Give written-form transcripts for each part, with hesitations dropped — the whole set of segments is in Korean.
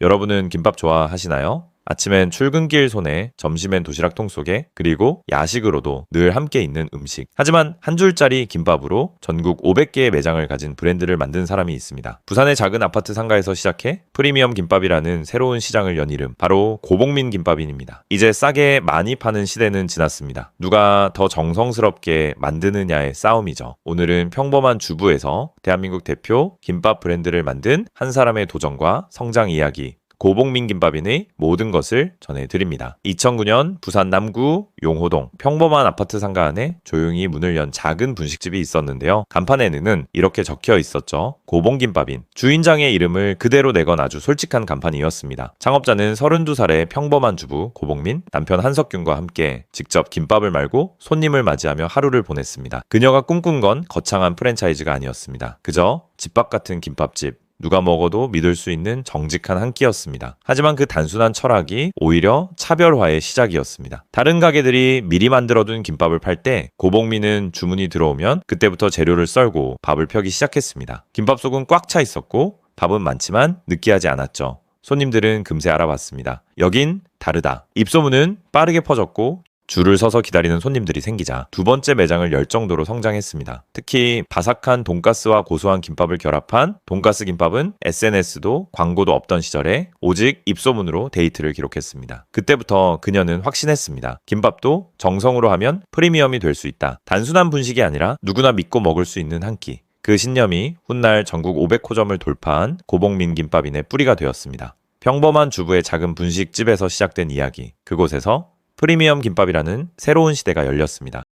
여러분은 김밥 좋아하시나요? 아침엔 출근길 손에, 점심엔 도시락통 속에, 그리고 야식으로도 늘 함께 있는 음식. 하지만 한 줄짜리 김밥으로 전국 500개의 매장을 가진 브랜드를 만든 사람이 있습니다. 부산의 작은 아파트 상가에서 시작해 프리미엄 김밥이라는 새로운 시장을 연 이름, 바로 고복민 김밥인입니다. 이제 싸게 많이 파는 시대는 지났습니다. 누가 더 정성스럽게 만드느냐의 싸움이죠. 오늘은 평범한 주부에서 대한민국 대표 김밥 브랜드를 만든 한 사람의 도전과 성장 이야기, 고복민 김밥인의 모든 것을 전해드립니다. 2009년 부산 남구 용호동 평범한 아파트 상가 안에 조용히 문을 연 작은 분식집이 있었는데요. 간판에는 이렇게 적혀 있었죠. 고봉김밥인. 주인장의 이름을 그대로 내건 아주 솔직한 간판이었습니다. 창업자는 32살의 평범한 주부 고복민, 남편 한석균과 함께 직접 김밥을 말고 손님을 맞이하며 하루를 보냈습니다. 그녀가 꿈꾼 건 거창한 프랜차이즈가 아니었습니다. 그저 집밥 같은 김밥집, 누가 먹어도 믿을 수 있는 정직한 한 끼였습니다. 하지만 그 단순한 철학이 오히려 차별화의 시작이었습니다. 다른 가게들이 미리 만들어둔 김밥을 팔 때 고복민은 주문이 들어오면 그때부터 재료를 썰고 밥을 펴기 시작했습니다. 김밥 속은 꽉 차 있었고 밥은 많지만 느끼하지 않았죠. 손님들은 금세 알아봤습니다. 여긴 다르다. 입소문은 빠르게 퍼졌고 줄을 서서 기다리는 손님들이 생기자 두 번째 매장을 열 정도로 성장했습니다. 특히 바삭한 돈가스와 고소한 김밥을 결합한 돈가스 김밥은 SNS도 광고도 없던 시절에 오직 입소문으로 데이트를 기록했습니다. 그때부터 그녀는 확신했습니다. 김밥도 정성으로 하면 프리미엄이 될 수 있다. 단순한 분식이 아니라 누구나 믿고 먹을 수 있는 한 끼. 그 신념이 훗날 전국 500호점을 돌파한 고복민 김밥인의 뿌리가 되었습니다. 평범한 주부의 작은 분식집에서 시작된 이야기. 그곳에서 프리미엄 김밥이라는 새로운 시대가 열렸습니다.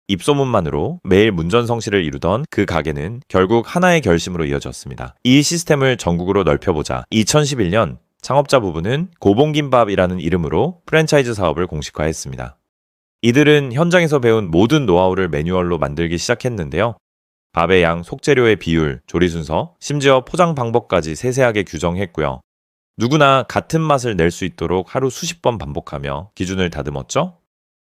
입소문만으로 매일 문전성시를 이루던 그 가게는 결국 하나의 결심으로 이어졌습니다. 이 시스템을 전국으로 넓혀보자. 2011년 창업자 부부는 고봉김밥이라는 이름으로 프랜차이즈 사업을 공식화했습니다. 이들은 현장에서 배운 모든 노하우를 매뉴얼로 만들기 시작했는데요. 밥의 양, 속재료의 비율, 조리 순서, 심지어 포장 방법까지 세세하게 규정했고요. 누구나 같은 맛을 낼 수 있도록 하루 수십 번 반복하며 기준을 다듬었죠?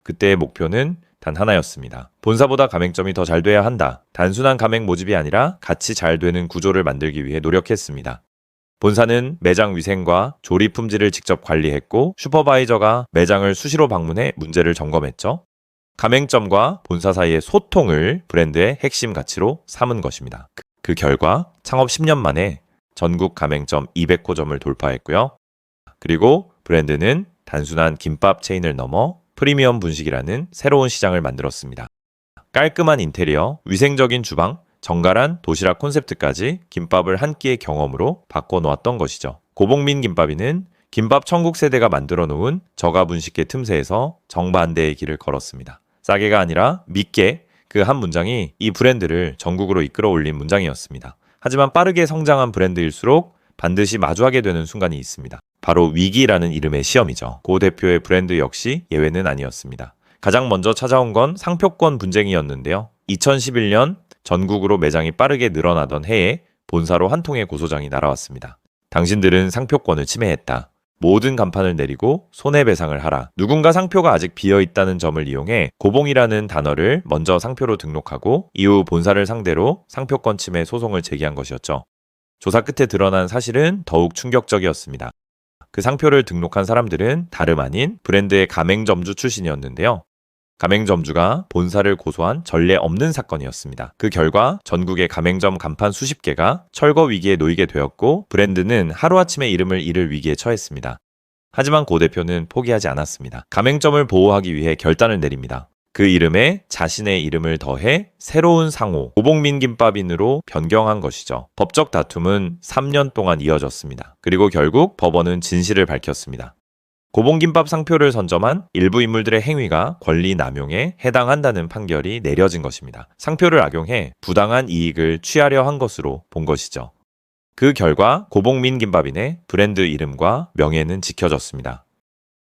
그때의 목표는 단 하나였습니다. 본사보다 가맹점이 더 잘 돼야 한다. 단순한 가맹 모집이 아니라 같이 잘 되는 구조를 만들기 위해 노력했습니다. 본사는 매장 위생과 조리 품질을 직접 관리했고 슈퍼바이저가 매장을 수시로 방문해 문제를 점검했죠. 가맹점과 본사 사이의 소통을 브랜드의 핵심 가치로 삼은 것입니다. 그 결과 창업 10년 만에 전국 가맹점 200호점을 돌파했고요. 그리고 브랜드는 단순한 김밥 체인을 넘어 프리미엄 분식이라는 새로운 시장을 만들었습니다. 깔끔한 인테리어, 위생적인 주방, 정갈한 도시락 콘셉트까지 김밥을 한 끼의 경험으로 바꿔놓았던 것이죠. 고복민 김밥이는 김밥 천국 세대가 만들어 놓은 저가 분식계 틈새에서 정반대의 길을 걸었습니다. 싸게가 아니라 믿게, 그 한 문장이 이 브랜드를 전국으로 이끌어 올린 문장이었습니다. 하지만 빠르게 성장한 브랜드일수록 반드시 마주하게 되는 순간이 있습니다. 바로 위기라는 이름의 시험이죠. 고 대표의 브랜드 역시 예외는 아니었습니다. 가장 먼저 찾아온 건 상표권 분쟁이었는데요. 2011년 전국으로 매장이 빠르게 늘어나던 해에 본사로 한 통의 고소장이 날아왔습니다. 당신들은 상표권을 침해했다. 모든 간판을 내리고 손해배상을 하라. 누군가 상표가 아직 비어있다는 점을 이용해 고봉이라는 단어를 먼저 상표로 등록하고 이후 본사를 상대로 상표권 침해 소송을 제기한 것이었죠. 조사 끝에 드러난 사실은 더욱 충격적이었습니다. 그 상표를 등록한 사람들은 다름 아닌 브랜드의 가맹점주 출신이었는데요. 가맹점주가 본사를 고소한 전례 없는 사건이었습니다. 그 결과 전국의 가맹점 간판 수십 개가 철거 위기에 놓이게 되었고 브랜드는 하루아침에 이름을 잃을 위기에 처했습니다. 하지만 고 대표는 포기하지 않았습니다. 가맹점을 보호하기 위해 결단을 내립니다. 그 이름에 자신의 이름을 더해 새로운 상호, 고복민 김밥인으로 변경한 것이죠. 법적 다툼은 3년 동안 이어졌습니다. 그리고 결국 법원은 진실을 밝혔습니다. 고봉김밥 상표를 선점한 일부 인물들의 행위가 권리 남용에 해당한다는 판결이 내려진 것입니다. 상표를 악용해 부당한 이익을 취하려 한 것으로 본 것이죠. 그 결과 고복민 김밥인의 브랜드 이름과 명예는 지켜졌습니다.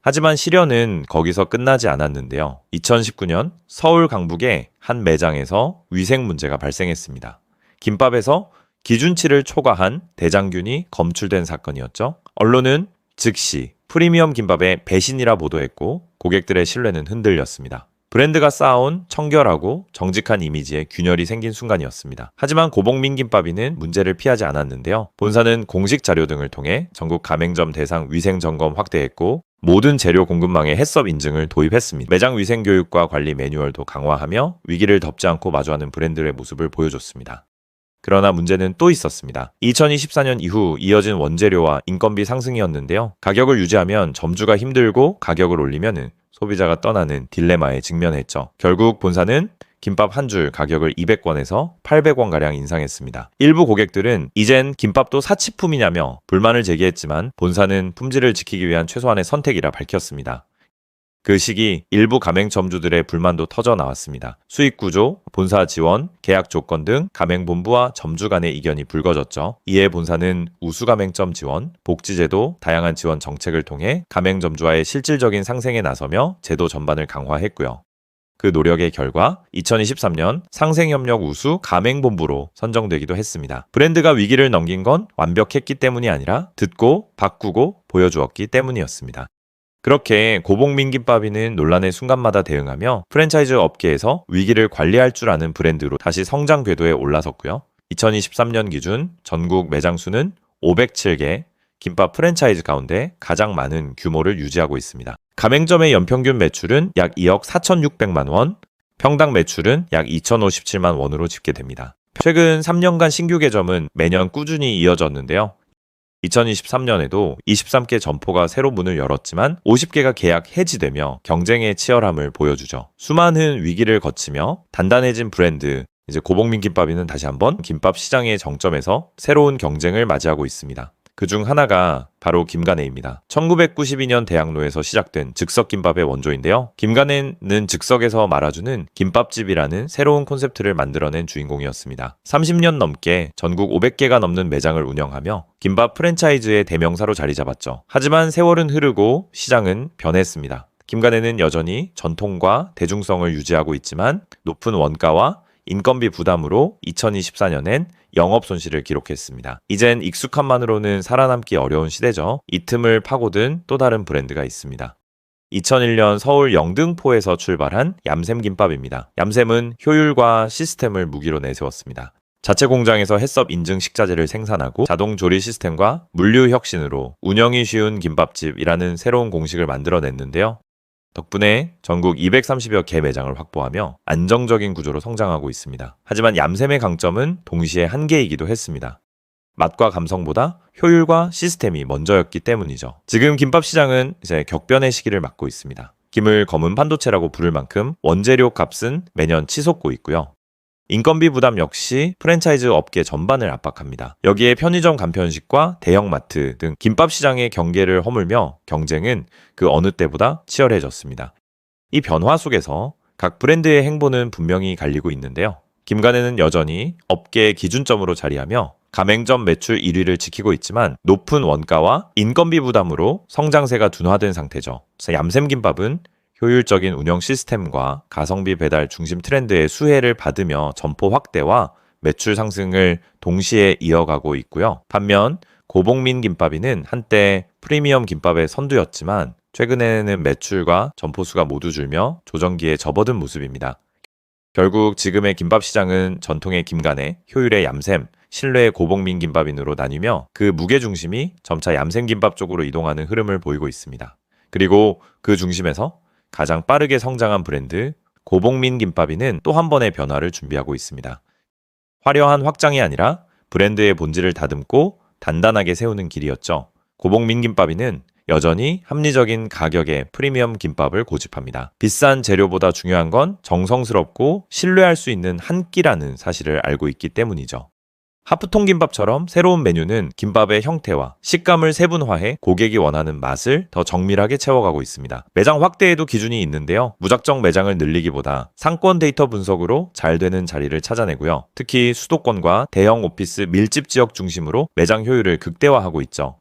하지만 시련은 거기서 끝나지 않았는데요. 2019년 서울 강북의 한 매장에서 위생 문제가 발생했습니다. 김밥에서 기준치를 초과한 대장균이 검출된 사건이었죠. 언론은 즉시 프리미엄 김밥의 배신이라 보도했고 고객들의 신뢰는 흔들렸습니다. 브랜드가 쌓아온 청결하고 정직한 이미지에 균열이 생긴 순간이었습니다. 하지만 고봉민김밥이는 문제를 피하지 않았는데요. 본사는 공식 자료 등을 통해 전국 가맹점 대상 위생 점검 확대했고 모든 재료 공급망에 해썹 인증을 도입했습니다. 매장 위생 교육과 관리 매뉴얼도 강화하며 위기를 덮지 않고 마주하는 브랜드의 모습을 보여줬습니다. 그러나 문제는 또 있었습니다. 2024년 이후 이어진 원재료와 인건비 상승이었는데요. 가격을 유지하면 점주가 힘들고 가격을 올리면 소비자가 떠나는 딜레마에 직면했죠. 결국 본사는 김밥 한 줄 가격을 200원에서 800원가량 인상했습니다. 일부 고객들은 이젠 김밥도 사치품이냐며 불만을 제기했지만 본사는 품질을 지키기 위한 최소한의 선택이라 밝혔습니다. 그 시기 일부 가맹점주들의 불만도 터져 나왔습니다. 수익 구조, 본사 지원, 계약 조건 등 가맹본부와 점주 간의 이견이 불거졌죠. 이에 본사는 우수가맹점 지원, 복지제도, 다양한 지원 정책을 통해 가맹점주와의 실질적인 상생에 나서며 제도 전반을 강화했고요. 그 노력의 결과 2023년 상생협력 우수 가맹본부로 선정되기도 했습니다. 브랜드가 위기를 넘긴 건 완벽했기 때문이 아니라 듣고 바꾸고 보여주었기 때문이었습니다. 그렇게 고봉민김밥이는 논란의 순간마다 대응하며 프랜차이즈 업계에서 위기를 관리할 줄 아는 브랜드로 다시 성장 궤도에 올라섰고요. 2023년 기준 전국 매장 수는 507개, 김밥 프랜차이즈 가운데 가장 많은 규모를 유지하고 있습니다. 가맹점의 연평균 매출은 약 2억 4,600만 원, 평당 매출은 약 2,057만 원으로 집계됩니다. 최근 3년간 신규 개점은 매년 꾸준히 이어졌는데요. 2023년에도 23개 점포가 새로 문을 열었지만 50개가 계약 해지되며 경쟁의 치열함을 보여주죠. 수많은 위기를 거치며 단단해진 브랜드, 이제 고봉민김밥이는 다시 한번 김밥 시장의 정점에서 새로운 경쟁을 맞이하고 있습니다. 그중 하나가 바로 김가네입니다. 1992년 대학로에서 시작된 즉석김밥의 원조인데요. 김가네는 즉석에서 말아주는 김밥집이라는 새로운 콘셉트를 만들어낸 주인공이었습니다. 30년 넘게 전국 500개가 넘는 매장을 운영하며 김밥 프랜차이즈의 대명사로 자리 잡았죠. 하지만 세월은 흐르고 시장은 변했습니다. 김가네는 여전히 전통과 대중성을 유지하고 있지만 높은 원가와 인건비 부담으로 2024년엔 영업 손실을 기록했습니다. 이젠 익숙함만으로는 살아남기 어려운 시대죠. 이 틈을 파고든 또 다른 브랜드가 있습니다. 2001년 서울 영등포에서 출발한 얌샘김밥입니다. 얌샘은 효율과 시스템을 무기로 내세웠습니다. 자체 공장에서 해썹 인증 식자재를 생산하고 자동 조리 시스템과 물류 혁신으로 운영이 쉬운 김밥집이라는 새로운 공식을 만들어냈는데요. 덕분에 전국 230여 개 매장을 확보하며 안정적인 구조로 성장하고 있습니다. 하지만 얌샘의 강점은 동시에 한계이기도 했습니다. 맛과 감성보다 효율과 시스템이 먼저였기 때문이죠. 지금 김밥 시장은 이제 격변의 시기를 맞고 있습니다. 김을 검은 반도체라고 부를 만큼 원재료 값은 매년 치솟고 있고요. 인건비 부담 역시 프랜차이즈 업계 전반을 압박합니다. 여기에 편의점 간편식과 대형마트 등 김밥 시장의 경계를 허물며 경쟁은 그 어느 때보다 치열해졌습니다. 이 변화 속에서 각 브랜드의 행보는 분명히 갈리고 있는데요. 김가네는 여전히 업계의 기준점으로 자리하며 가맹점 매출 1위를 지키고 있지만 높은 원가와 인건비 부담으로 성장세가 둔화된 상태죠. 그래서 얌샘김밥은 효율적인 운영 시스템과 가성비 배달 중심 트렌드의 수혜를 받으며 점포 확대와 매출 상승을 동시에 이어가고 있고요. 반면 고봉민김밥이는 한때 프리미엄 김밥의 선두였지만 최근에는 매출과 점포 수가 모두 줄며 조정기에 접어든 모습입니다. 결국 지금의 김밥 시장은 전통의 김가네, 효율의 얌샘, 신뢰의 고봉민김밥인으로 나뉘며 그 무게중심이 점차 얌샘김밥 쪽으로 이동하는 흐름을 보이고 있습니다. 그리고 그 중심에서 가장 빠르게 성장한 브랜드 고봉민김밥이는 또 한 번의 변화를 준비하고 있습니다. 화려한 확장이 아니라 브랜드의 본질을 다듬고 단단하게 세우는 길이었죠. 고봉민김밥이는 여전히 합리적인 가격의 프리미엄 김밥을 고집합니다. 비싼 재료보다 중요한 건 정성스럽고 신뢰할 수 있는 한 끼라는 사실을 알고 있기 때문이죠. 하프통 김밥처럼 새로운 메뉴는 김밥의 형태와 식감을 세분화해 고객이 원하는 맛을 더 정밀하게 채워가고 있습니다. 매장 확대에도 기준이 있는데요. 무작정 매장을 늘리기보다 상권 데이터 분석으로 잘 되는 자리를 찾아내고요. 특히 수도권과 대형 오피스 밀집 지역 중심으로 매장 효율을 극대화하고 있죠.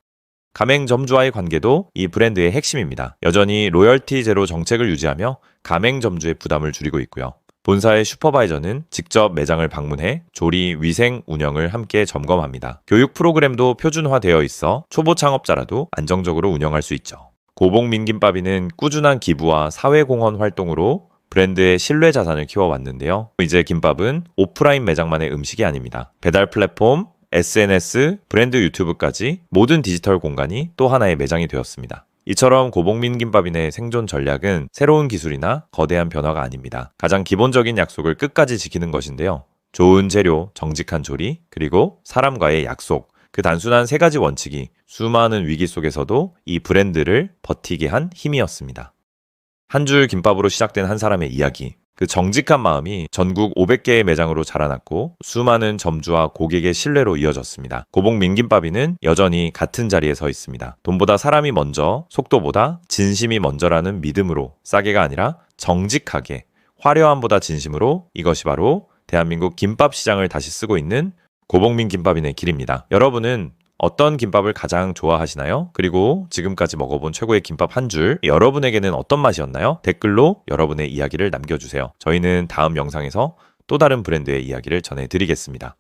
가맹점주와의 관계도 이 브랜드의 핵심입니다. 여전히 로열티 제로 정책을 유지하며 가맹점주의 부담을 줄이고 있고요. 본사의 슈퍼바이저는 직접 매장을 방문해 조리, 위생, 운영을 함께 점검합니다. 교육 프로그램도 표준화되어 있어 초보 창업자라도 안정적으로 운영할 수 있죠. 고봉민김밥이는 꾸준한 기부와 사회공헌 활동으로 브랜드의 신뢰 자산을 키워왔는데요. 이제 김밥은 오프라인 매장만의 음식이 아닙니다. 배달 플랫폼, SNS, 브랜드 유튜브까지 모든 디지털 공간이 또 하나의 매장이 되었습니다. 이처럼 고복민 김밥인의 생존 전략은 새로운 기술이나 거대한 변화가 아닙니다. 가장 기본적인 약속을 끝까지 지키는 것인데요. 좋은 재료, 정직한 조리, 그리고 사람과의 약속. 그 단순한 세 가지 원칙이 수많은 위기 속에서도 이 브랜드를 버티게 한 힘이었습니다. 한 줄 김밥으로 시작된 한 사람의 이야기. 그 정직한 마음이 전국 500개의 매장으로 자라났고 수많은 점주와 고객의 신뢰로 이어졌습니다. 고복민 김밥이는 여전히 같은 자리에 서 있습니다. 돈보다 사람이 먼저, 속도보다 진심이 먼저라는 믿음으로 싸게가 아니라 정직하게, 화려함보다 진심으로 이것이 바로 대한민국 김밥 시장을 다시 쓰고 있는 고복민 김밥인의 길입니다. 여러분은 어떤 김밥을 가장 좋아하시나요? 그리고 지금까지 먹어본 최고의 김밥 한 줄, 여러분에게는 어떤 맛이었나요? 댓글로 여러분의 이야기를 남겨주세요. 저희는 다음 영상에서 또 다른 브랜드의 이야기를 전해드리겠습니다.